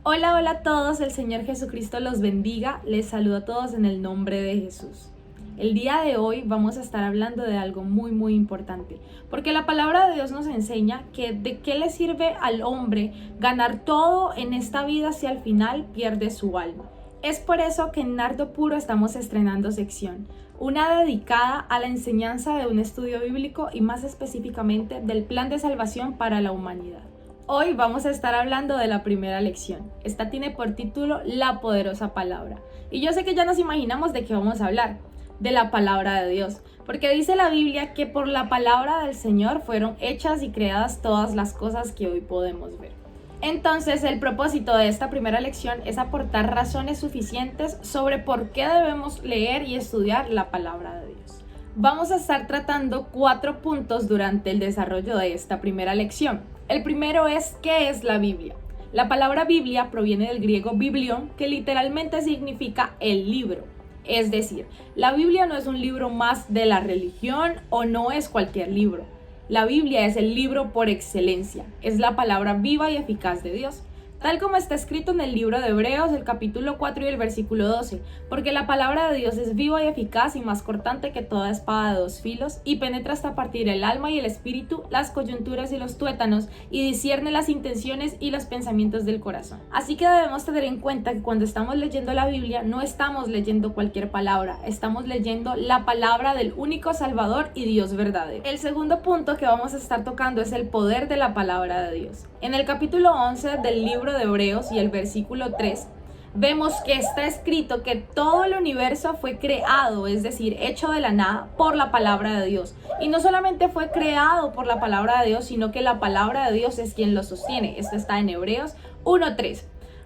Hola, hola a todos, el Señor Jesucristo los bendiga, les saludo a todos en el nombre de Jesús. El día de hoy vamos a estar hablando de algo muy importante, porque la palabra de Dios nos enseña que de qué le sirve al hombre ganar todo en esta vida si al final pierde su alma. Es por eso que en Nardo Puro estamos estrenando sección, una dedicada a la enseñanza de un estudio bíblico y más específicamente del plan de salvación para la humanidad. Hoy vamos a estar hablando de la primera lección. Esta tiene por título La poderosa palabra. Y yo sé que ya nos imaginamos de qué vamos a hablar, de la palabra de Dios, porque dice la Biblia que por la palabra del Señor fueron hechas y creadas todas las cosas que hoy podemos ver. Entonces, el propósito de esta primera lección es aportar razones suficientes sobre por qué debemos leer y estudiar la palabra de Dios. Vamos a estar tratando 4 puntos durante el desarrollo de esta primera lección. El primero es ¿qué es la Biblia? La palabra Biblia proviene del griego biblion, que literalmente significa el libro. Es decir, la Biblia no es un libro más de la religión o no es cualquier libro. La Biblia es el libro por excelencia, es la palabra viva y eficaz de Dios. Tal como está escrito en el libro de Hebreos, el capítulo 4 y el versículo 12, porque la palabra de Dios es viva y eficaz y más cortante que toda espada de 2 filos, y penetra hasta partir el alma y el espíritu, las coyunturas y los tuétanos, y discierne las intenciones y los pensamientos del corazón. Así que debemos tener en cuenta que cuando estamos leyendo la Biblia, no estamos leyendo cualquier palabra, estamos leyendo la palabra del único Salvador y Dios verdadero. El segundo punto que vamos a estar tocando es el poder de la palabra de Dios. En el capítulo 11 del libro de Hebreos y el versículo 3, vemos que está escrito que todo el universo fue creado, es decir, hecho de la nada por la palabra de Dios. Y no solamente fue creado por la palabra de Dios, sino que la palabra de Dios es quien lo sostiene. Esto está en Hebreos 1:3.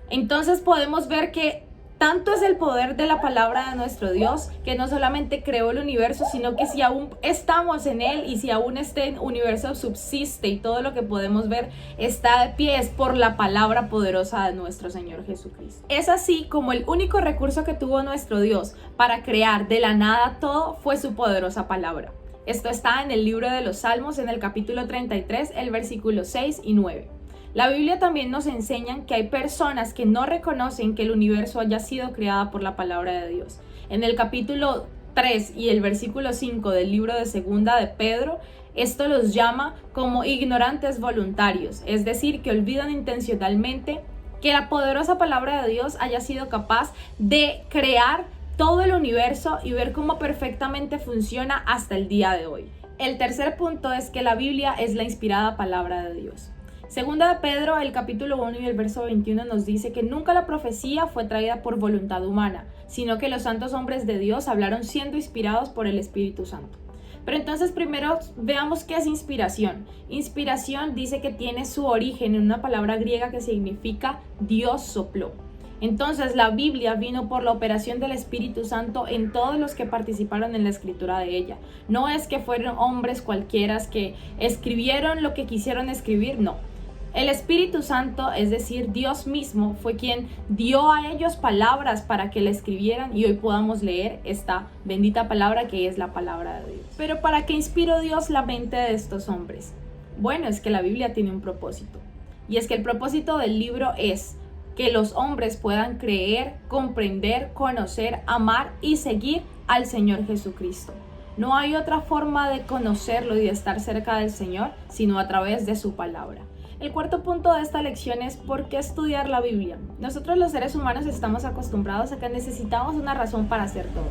Entonces podemos ver que tanto es el poder de la palabra de nuestro Dios, que no solamente creó el universo, sino que si aún estamos en él y si aún este universo subsiste y todo lo que podemos ver está de pie, es por la palabra poderosa de nuestro Señor Jesucristo. Es así como el único recurso que tuvo nuestro Dios para crear de la nada todo fue su poderosa palabra. Esto está en el libro de los Salmos, en el capítulo 33, el versículo 6 y 9. La Biblia también nos enseña que hay personas que no reconocen que el universo haya sido creado por la palabra de Dios. En el capítulo 3 y el versículo 5 del libro de Segunda de Pedro, esto los llama como ignorantes voluntarios, es decir, que olvidan intencionalmente que la poderosa palabra de Dios haya sido capaz de crear todo el universo y ver cómo perfectamente funciona hasta el día de hoy. El tercer punto es que la Biblia es la inspirada palabra de Dios. Segunda de Pedro, el capítulo 1 y el verso 21 nos dice que nunca la profecía fue traída por voluntad humana, sino que los santos hombres de Dios hablaron siendo inspirados por el Espíritu Santo. Pero entonces primero veamos qué es inspiración. Inspiración dice que tiene su origen en una palabra griega que significa Dios sopló. Entonces la Biblia vino por la operación del Espíritu Santo en todos los que participaron en la escritura de ella. No es que fueron hombres cualquiera que escribieron lo que quisieron escribir, no. El Espíritu Santo, es decir, Dios mismo, fue quien dio a ellos palabras para que la escribieran y hoy podamos leer esta bendita palabra que es la palabra de Dios. Pero ¿para qué inspiró Dios la mente de estos hombres? Bueno, es que la Biblia tiene un propósito. Y es que el propósito del libro es que los hombres puedan creer, comprender, conocer, amar y seguir al Señor Jesucristo. No hay otra forma de conocerlo y de estar cerca del Señor sino a través de su palabra. El cuarto punto de esta lección es ¿por qué estudiar la Biblia? Nosotros los seres humanos estamos acostumbrados a que necesitamos una razón para hacer todo.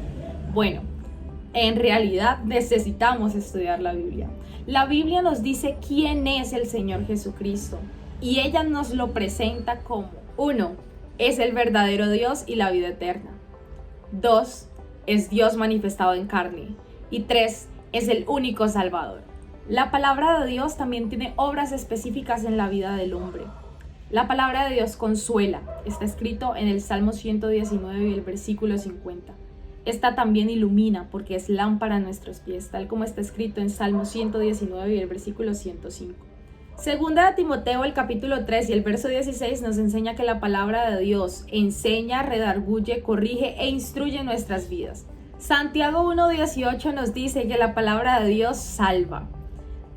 Bueno, en realidad necesitamos estudiar la Biblia. La Biblia nos dice quién es el Señor Jesucristo y ella nos lo presenta como 1. Es el verdadero Dios y la vida eterna. 2. Es Dios manifestado en carne. Y 3. Es el único Salvador. La palabra de Dios también tiene obras específicas en la vida del hombre. La palabra de Dios consuela. Está escrito en el Salmo 119 y el versículo 50. Esta también ilumina porque es lámpara a nuestros pies, tal como está escrito en Salmo 119 y el versículo 105. Segunda de Timoteo, el capítulo 3 y el verso 16 nos enseña que la palabra de Dios enseña, redarguye, corrige e instruye nuestras vidas. Santiago 1:18 nos dice que la palabra de Dios salva.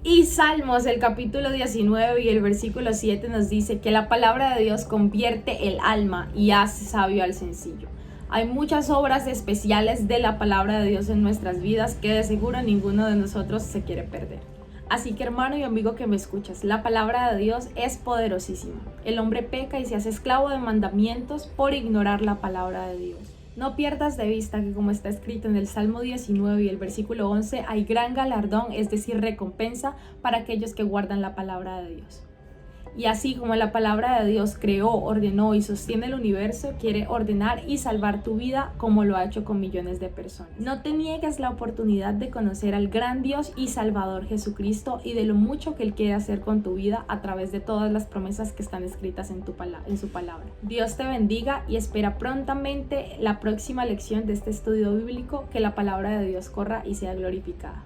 Y Salmos, el capítulo 19 y el versículo 7 nos dice que la palabra de Dios convierte el alma y hace sabio al sencillo. Hay muchas obras especiales de la palabra de Dios en nuestras vidas que de seguro ninguno de nosotros se quiere perder. Así que hermano y amigo que me escuchas, la palabra de Dios es poderosísima. El hombre peca y se hace esclavo de mandamientos por ignorar la palabra de Dios. No pierdas de vista que como está escrito en el Salmo 19 y el versículo 11, hay gran galardón, es decir, recompensa para aquellos que guardan la palabra de Dios. Y así como la palabra de Dios creó, ordenó y sostiene el universo, quiere ordenar y salvar tu vida como lo ha hecho con millones de personas. No te niegues la oportunidad de conocer al gran Dios y Salvador Jesucristo y de lo mucho que Él quiere hacer con tu vida a través de todas las promesas que están escritas en su palabra. Dios te bendiga y espera prontamente la próxima lección de este estudio bíblico, que la palabra de Dios corra y sea glorificada.